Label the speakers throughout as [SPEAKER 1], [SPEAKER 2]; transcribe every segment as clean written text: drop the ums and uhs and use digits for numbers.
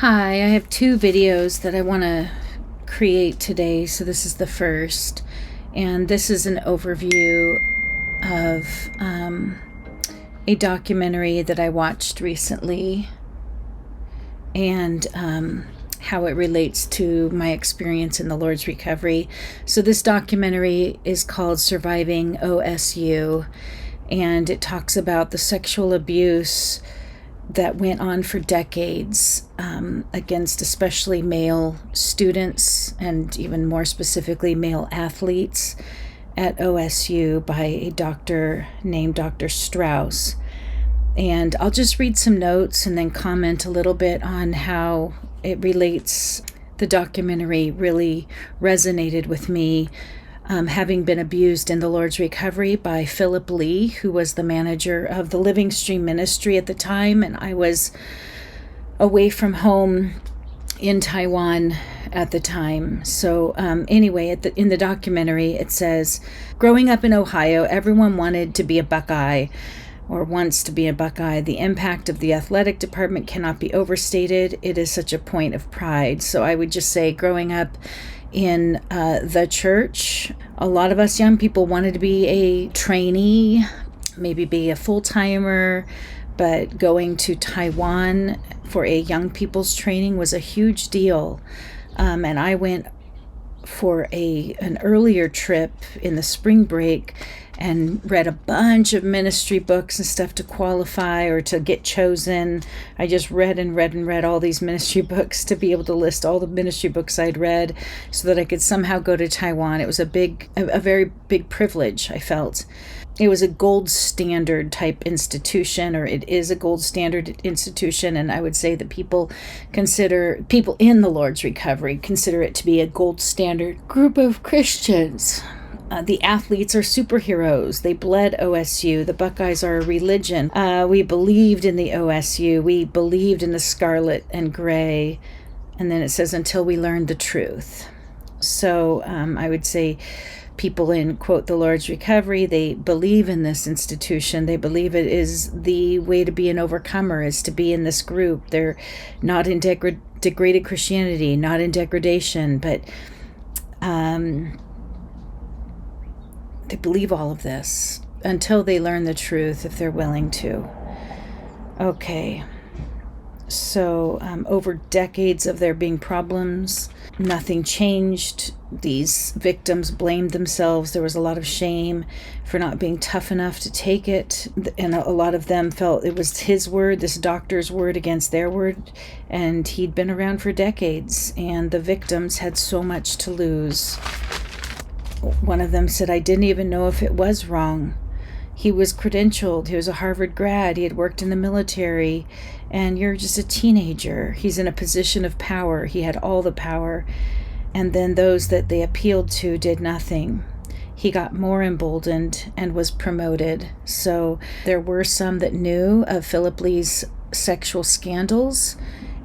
[SPEAKER 1] Hi, I have two videos that I want to create today. So this is the first, and this is an overview of a documentary that I watched recently and how it relates to my experience in the Lord's recovery. So this documentary is called Surviving OSU, and it talks about the sexual abuse that went on for decades against especially male students and even more specifically male athletes at OSU by a doctor named Dr. Strauss. And I'll just read some notes and then comment a little bit on how it relates. The documentary really resonated with me, having been abused in the Lord's recovery by Philip Lee, who was the manager of the Living Stream Ministry at the time, and I was away from home in Taiwan at the time. So anyway, in the documentary, it says, growing up in Ohio, everyone wanted to be a Buckeye or wants to be a Buckeye. The impact of the athletic department cannot be overstated. It is such a point of pride. So I would just say, growing up in the church, a lot of us young people wanted to be a trainee, maybe be a full-timer, but going to Taiwan for a young people's training was a huge deal. And I went for an earlier trip in the spring break and read a bunch of ministry books and stuff to qualify or to get chosen. I just read and read and read all these ministry books to be able to list all the ministry books I'd read so that I could somehow go to Taiwan. It was a very big privilege, I felt. It was a gold standard type institution, or it is a gold standard institution, and I would say that people in the Lord's recovery consider it to be a gold standard group of Christians. The athletes are superheroes. They bled OSU. The Buckeyes are a religion. We believed in the OSU. We believed in the scarlet and gray. And then it says, until we learned the truth. So I would say people in, quote, the Lord's recovery, they believe in this institution. They believe it is the way to be an overcomer, is to be in this group. They're not in degraded Christianity, not in degradation, but they believe all of this until they learn the truth, if they're willing to. Okay. So over decades of there being problems, nothing changed. These victims blamed themselves. There was a lot of shame for not being tough enough to take it. And a lot of them felt it was his word, this doctor's word, against their word. And he'd been around for decades. And the victims had so much to lose. One of them said, I didn't even know if it was wrong. He was credentialed. He was a Harvard grad. He had worked in the military. And you're just a teenager. He's in a position of power. He had all the power. And then those that they appealed to did nothing. He got more emboldened and was promoted. So there were some that knew of Philip Lee's sexual scandals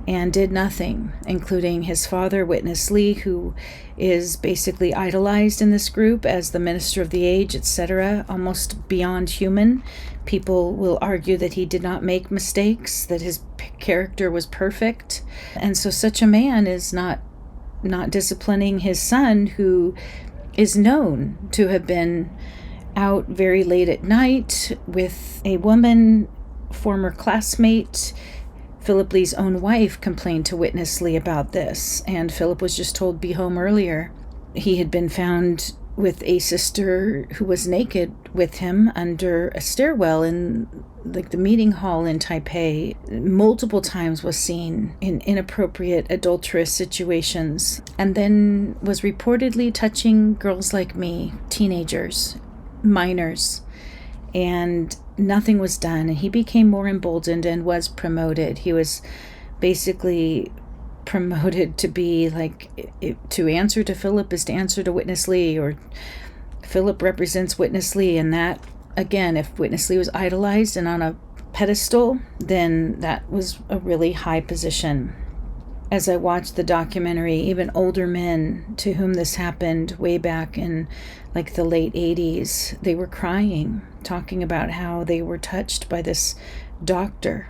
[SPEAKER 1] and did nothing, including his father, Witness Lee, who is basically idolized in this group as the minister of the age, etc., almost beyond human. People will argue that he did not make mistakes, that his character was perfect. And so such a man is not disciplining his son, who is known to have been out very late at night with a woman, former classmate. Philip Lee's own wife complained to Witness Lee about this, and Philip was just told, be home earlier. He had been found with a sister who was naked with him under a stairwell in the meeting hall in Taipei. Multiple times was seen in inappropriate adulterous situations, and then was reportedly touching girls like me, teenagers, minors, and nothing was done. And he became more emboldened and was promoted. He was basically promoted to be to answer to Philip is to answer to Witness Lee, or Philip represents Witness Lee. And that, again, if Witness Lee was idolized and on a pedestal, then that was a really high position. As I watched the documentary, even older men to whom this happened way back in the late 80s, they were crying, talking about how they were touched by this doctor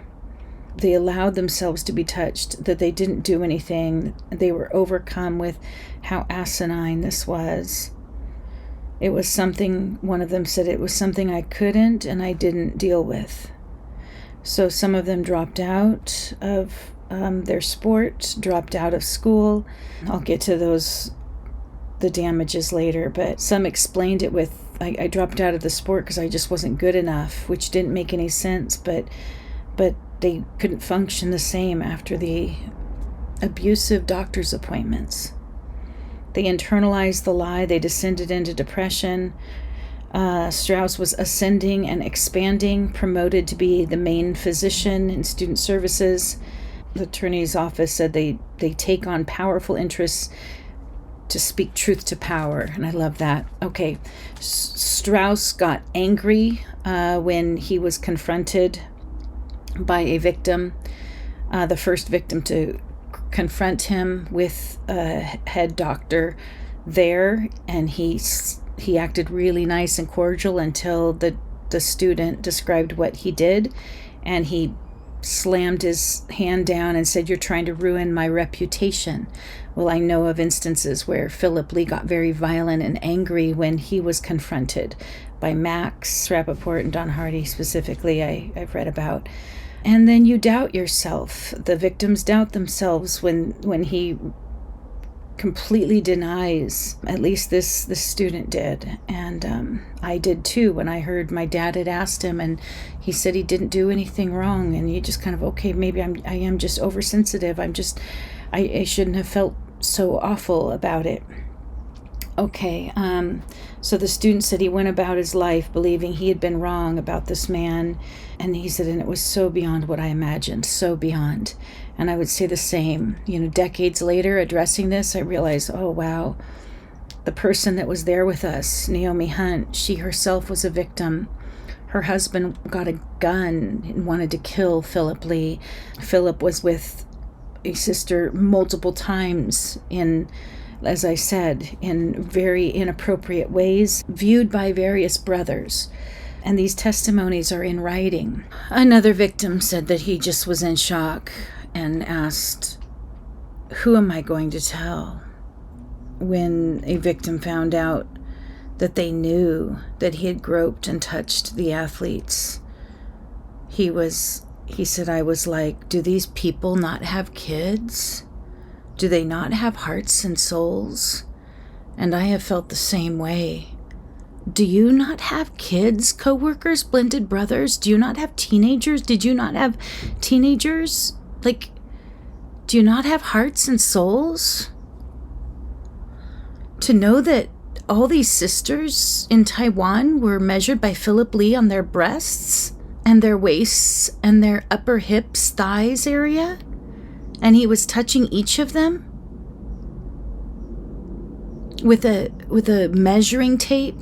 [SPEAKER 1] they allowed themselves to be touched, that they didn't do anything. They were overcome with how asinine this was. It was something, one of them said, it was something I couldn't and I didn't deal with. So some of them dropped out of their sport, dropped out of school. I'll get to the damages later, but some explained it with, I dropped out of the sport because I just wasn't good enough, which didn't make any sense, but they couldn't function the same after the abusive doctor's appointments. They internalized the lie. They descended into depression. Strauss was ascending and expanding, promoted to be the main physician in student services. The attorney's office said they take on powerful interests to speak truth to power, and I love that. Okay, Strauss got angry when he was confronted by a victim, the first victim to confront him with a head doctor there, and he acted really nice and cordial until the student described what he did, and he slammed his hand down and said, "You're trying to ruin my reputation." Well, I know of instances where Philip Lee got very violent and angry when he was confronted by Max Rappaport and Don Hardy specifically, I've read about. And then you doubt yourself. The victims doubt themselves when he completely denies, at least this student did. And I did too when I heard my dad had asked him and he said he didn't do anything wrong. And you just kind of, okay, maybe I am just oversensitive. I shouldn't have felt so awful about it. Okay, so the student said he went about his life believing he had been wrong about this man, and he said, and it was so beyond what I imagined, so beyond. And I would say the same. Decades later, addressing this, I realized, oh wow, the person that was there with us, Naomi Hunt, she herself was a victim. Her husband got a gun and wanted to kill Philip Lee. Philip was with a sister multiple times as I said, in very inappropriate ways, viewed by various brothers. And these testimonies are in writing. Another victim said that he just was in shock and asked, who am I going to tell? When a victim found out that they knew that he had groped and touched the athletes, he said, I was like, do these people not have kids? Do they not have hearts and souls? And I have felt the same way. Do you not have kids, co-workers, blended brothers? Do you not have teenagers? Did you not have teenagers? Do you not have hearts and souls? To know that all these sisters in Taiwan were measured by Philip Lee on their breasts and their waists and their upper hips, thighs area? And he was touching each of them with a measuring tape,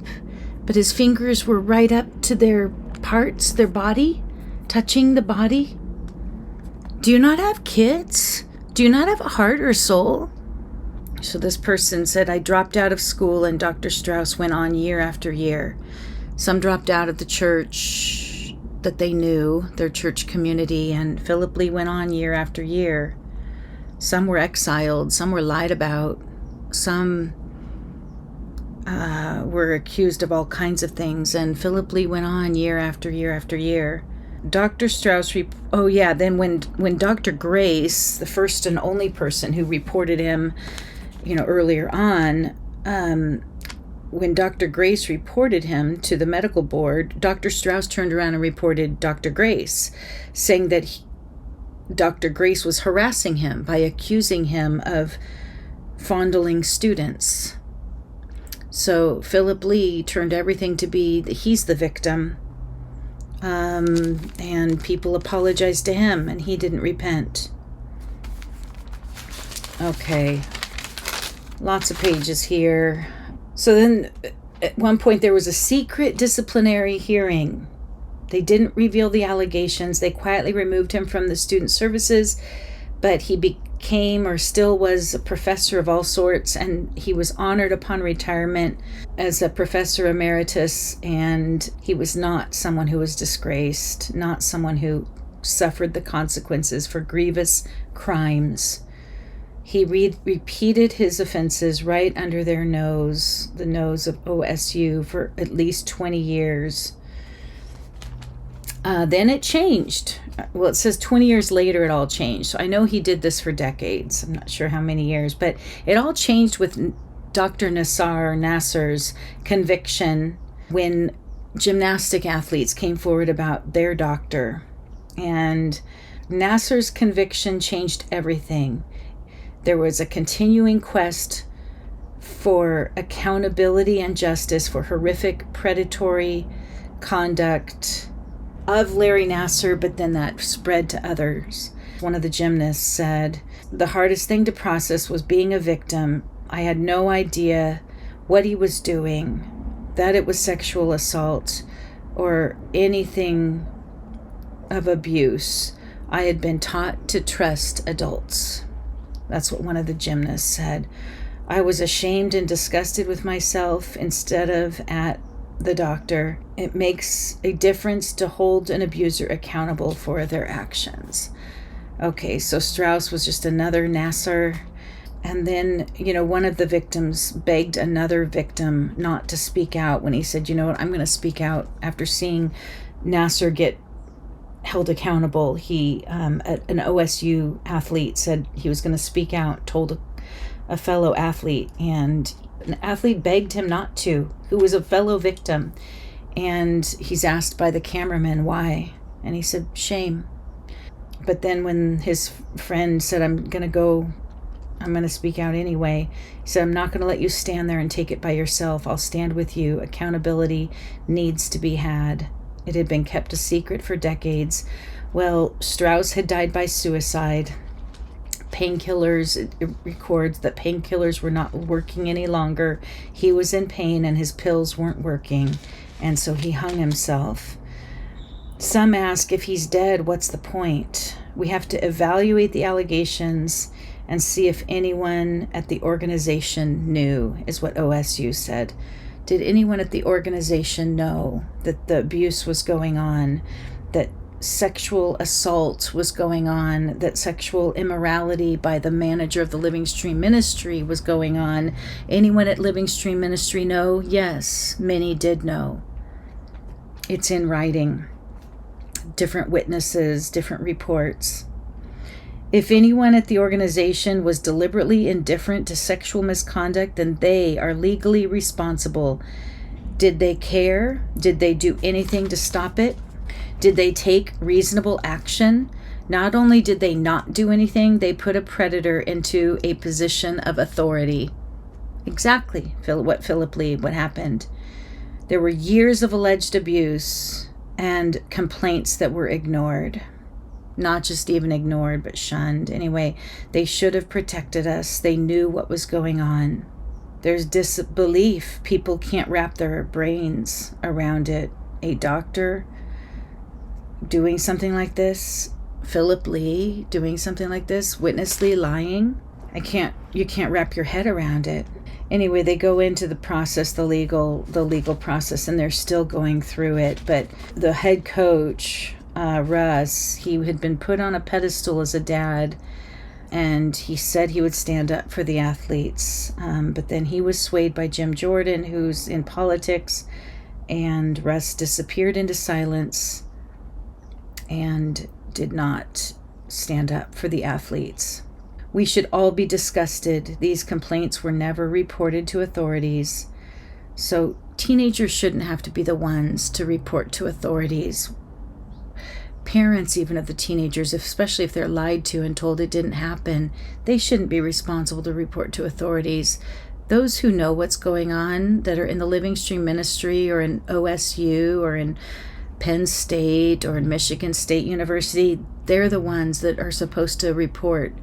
[SPEAKER 1] but his fingers were right up to their parts, their body, touching the body. Do you not have kids? Do you not have a heart or soul? So this person said, I dropped out of school, and Dr. Strauss went on year after year. Some dropped out of the church that they knew, their church community, and Philip Lee went on year after year. Some were exiled, some were lied about, some were accused of all kinds of things, and Philip Lee went on year after year after year. Dr. Strauss, then when Dr. Grace, the first and only person who reported him, earlier on, when Dr. Grace reported him to the medical board, Dr. Strauss turned around and reported Dr. Grace, saying that Dr. Grace was harassing him by accusing him of fondling students. So Philip Lee turned everything to be that he's the victim, and people apologized to him, and he didn't repent. Okay, lots of pages here. So then at one point there was a secret disciplinary hearing. They didn't reveal the allegations. They quietly removed him from the student services, but he became or still was a professor of all sorts, and he was honored upon retirement as a professor emeritus, and he was not someone who was disgraced, not someone who suffered the consequences for grievous crimes. He repeated his offenses right under their nose, the nose of OSU, for at least 20 years. Then it changed. Well, it says 20 years later it all changed. So I know he did this for decades. I'm not sure how many years, but it all changed with Dr. Nasser's conviction when gymnastic athletes came forward about their doctor. And Nasser's conviction changed everything. There was a continuing quest for accountability and justice for horrific predatory conduct of Larry Nasser, but then that spread to others. One of the gymnasts said, "The hardest thing to process was being a victim. I had no idea what he was doing, that it was sexual assault or anything of abuse. I had been taught to trust adults." That's what one of the gymnasts said. "I was ashamed and disgusted with myself instead of at the doctor. It makes a difference to hold an abuser accountable for their actions." Okay, so Strauss was just another Nasser. And then, one of the victims begged another victim not to speak out when he said, "You know what, I'm going to speak out." After seeing Nasser get held accountable, an OSU athlete said he was going to speak out, told a fellow athlete, and an athlete begged him not to, who was a fellow victim. And he's asked by the cameraman why, and he said, "Shame." But then when his friend said, I'm going to speak out anyway, he said, "I'm not going to let you stand there and take it by yourself. I'll stand with you. Accountability needs to be had." It had been kept a secret for decades. Well, Strauss had died by suicide. Painkillers, it records that painkillers were not working any longer. He was in pain and his pills weren't working, and so he hung himself. Some ask, if he's dead, what's the point? We have to evaluate the allegations and see if anyone at the organization knew, is what OSU said. Did anyone at the organization know that the abuse was going on, that sexual assault was going on, that sexual immorality by the manager of the Living Stream Ministry was going on? Anyone at Living Stream Ministry know? Yes, many did know. It's in writing. Different witnesses, different reports. If anyone at the organization was deliberately indifferent to sexual misconduct, then they are legally responsible. Did they care? Did they do anything to stop it? Did they take reasonable action? Not only did they not do anything, they put a predator into a position of authority. Exactly what happened. There were years of alleged abuse and complaints that were ignored. Not just even ignored, but shunned. Anyway, they should have protected us. They knew what was going on. There's disbelief. People can't wrap their brains around it. A doctor doing something like this, Philip Lee doing something like this, Witness Lee lying. You can't wrap your head around it. Anyway, they go into the process, the legal process, and they're still going through it. But the head coach, Russ, he had been put on a pedestal as a dad, and he said he would stand up for the athletes. But then he was swayed by Jim Jordan, who's in politics, and Russ disappeared into silence and did not stand up for the athletes. We should all be disgusted. These complaints were never reported to authorities. So teenagers shouldn't have to be the ones to report to authorities. Parents, even of the teenagers, especially if they're lied to and told it didn't happen, they shouldn't be responsible to report to authorities. Those who know what's going on, that are in the Living Stream Ministry or in OSU or in Penn State or in Michigan State University, they're the ones that are supposed to report.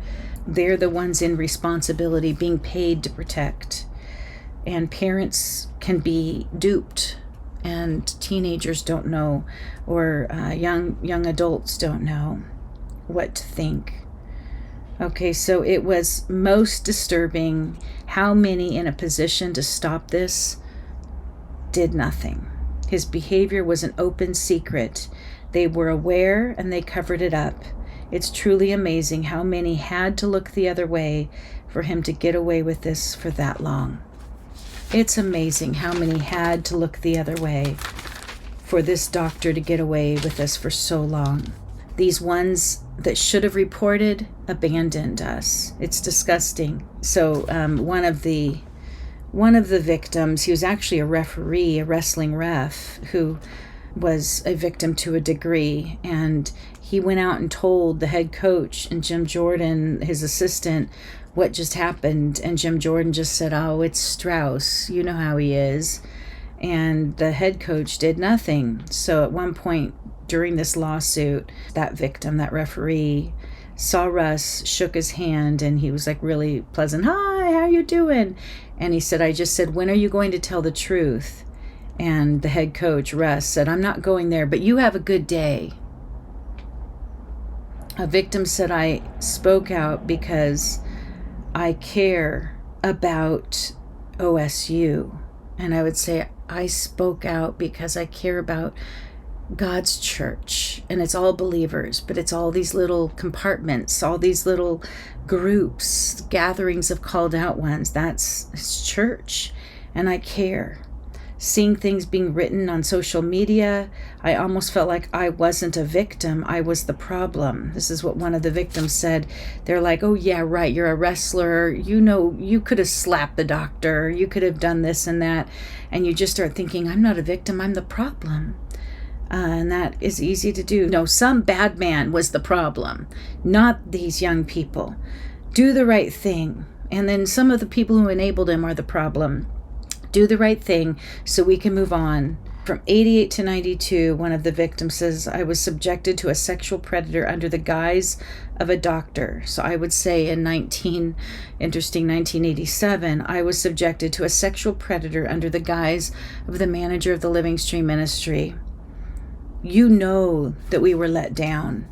[SPEAKER 1] They're the ones in responsibility, being paid to protect. And parents can be duped, and teenagers don't know, or young adults don't know what to think. Okay, so it was most disturbing how many in a position to stop this did nothing. His behavior was an open secret. They were aware and they covered it up. It's truly amazing how many had to look the other way for him to get away with this for that long. It's amazing how many had to look the other way for this doctor to get away with this for so long. These ones that should have reported abandoned us. It's disgusting. So one of the victims, he was actually a referee, a wrestling ref, who was a victim to a degree, and he went out and told the head coach and Jim Jordan, his assistant, what just happened. And Jim Jordan just said, "Oh, it's Strauss. You know how he is." And the head coach did nothing. So at one point during this lawsuit, that victim, that referee, saw Russ, shook his hand, and he was like really pleasant. "Hi, how you doing?" And he said, "I just said, when are you going to tell the truth?" And the head coach, Russ, said, "I'm not going there, but you have a good day." A victim said, "I spoke out because I care about OSU." And I would say, I spoke out because I care about God's church. And it's all believers, but it's all these little compartments, all these little groups, gatherings of called out ones. It's church. And I care. Seeing things being written on social media, I almost felt like I wasn't a victim. I was the problem. This is what one of the victims said. They're like, "Oh yeah, right, you're a wrestler. You know, you could have slapped the doctor. You could have done this and that." And you just start thinking, I'm not a victim, I'm the problem. And that is easy to do. No, some bad man was the problem, not these young people. Do the right thing. And then some of the people who enabled him are the problem. Do the right thing so we can move on. From 88 to 92, one of the victims says, "I was subjected to a sexual predator under the guise of a doctor." So I would say in 1987, I was subjected to a sexual predator under the guise of the manager of the Living Stream Ministry. You know that we were let down.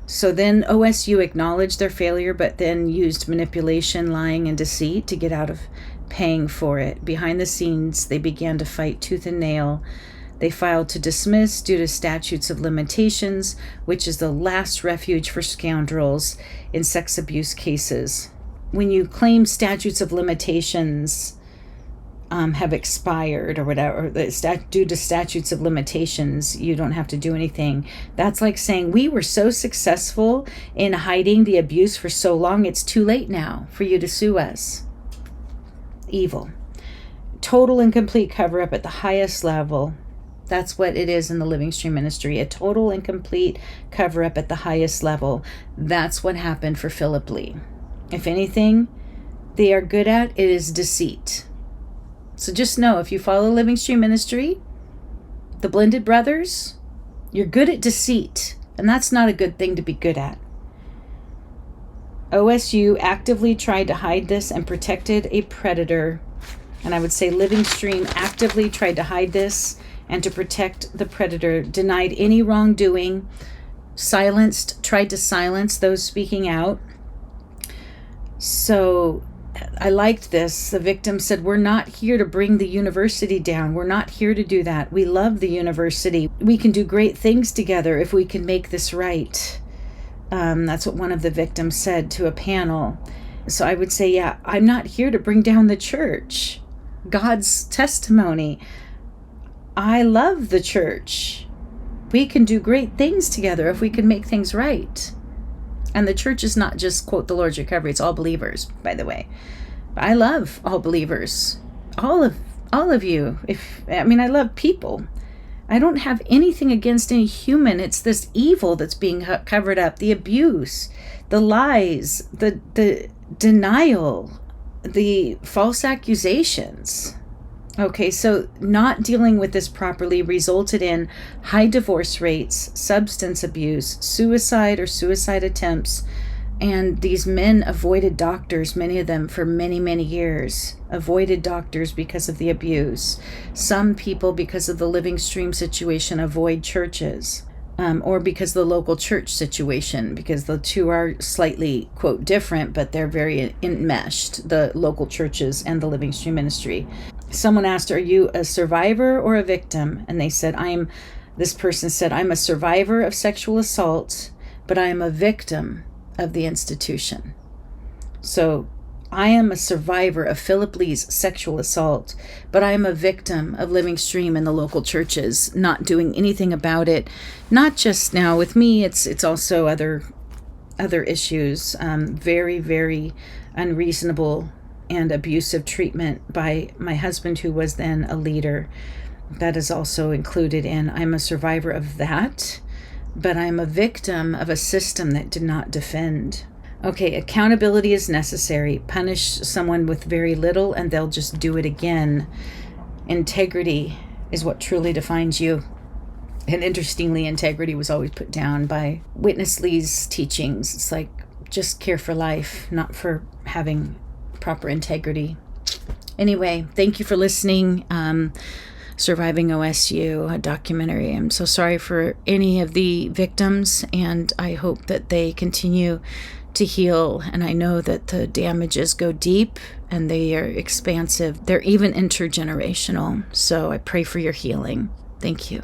[SPEAKER 1] So then OSU acknowledged their failure, but then used manipulation, lying, and deceit to get out of paying for it. Behind the scenes, they began to fight tooth and nail. They filed to dismiss due to statutes of limitations, which is the last refuge for scoundrels in sex abuse cases. When you claim statutes of limitations have expired or whatever, due to statutes of limitations, you don't have to do anything. That's like saying we were so successful in hiding the abuse for so long, it's too late now for you to sue us. Evil. Total and complete cover-up at the highest level. That's what it is in the Living Stream Ministry. A total and complete cover-up at the highest level. That's what happened for Philip Lee. If anything they are good at, it is deceit. So just know, if you follow Living Stream Ministry, the Blended Brothers, you're good at deceit. And that's not a good thing to be good at. OSU actively tried to hide this and protected a predator. And I would say Living Stream actively tried to hide this and to protect the predator, denied any wrongdoing, tried to silence those speaking out. So I liked this. The victim said, "We're not here to bring the university down. We're not here to do that. We love the university. We can do great things together if we can make this right." That's what one of the victims said to a panel. So I would say, yeah, I'm not here to bring down the church. God's testimony. I love the church. We can do great things together if we can make things right. And the church is not just, quote, the Lord's Recovery. It's all believers, by the way. I love all believers. All of you. I love people. I don't have anything against any human. It's this evil that's being covered up, the abuse, the lies, the denial, the false accusations. Okay, so not dealing with this properly resulted in high divorce rates, substance abuse, suicide or suicide attempts, and these men avoided doctors, many of them for many, many years, avoided doctors because of the abuse. Some people, because of the Living Stream situation, avoid churches, or because of the local church situation, because the two are slightly, quote, different, but they're very enmeshed, the local churches and the Living Stream Ministry. Someone asked, "Are you a survivor or a victim?" And they said, "I'm This person said, I'm a survivor of sexual assault, but I am a victim of the institution. So I am a survivor of Philip Lee's sexual assault, but I am a victim of Living Stream and the local churches not doing anything about it. Not just now with me, it's also other issues. Very, very unreasonable and abusive treatment by my husband, who was then a leader. That is also included in, I'm a survivor of that, but I'm a victim of a system that did not defend. Okay, accountability is necessary. Punish someone with very little and they'll just do it again. Integrity is what truly defines you. And interestingly, integrity was always put down by Witness Lee's teachings. It's like, just care for life, not for having proper integrity. Anyway, thank you for listening. Surviving OSU, a documentary. I'm so sorry for any of the victims, and I hope that they continue to heal. And I know that the damages go deep and they are expansive. They're even intergenerational. So I pray for your healing. Thank you.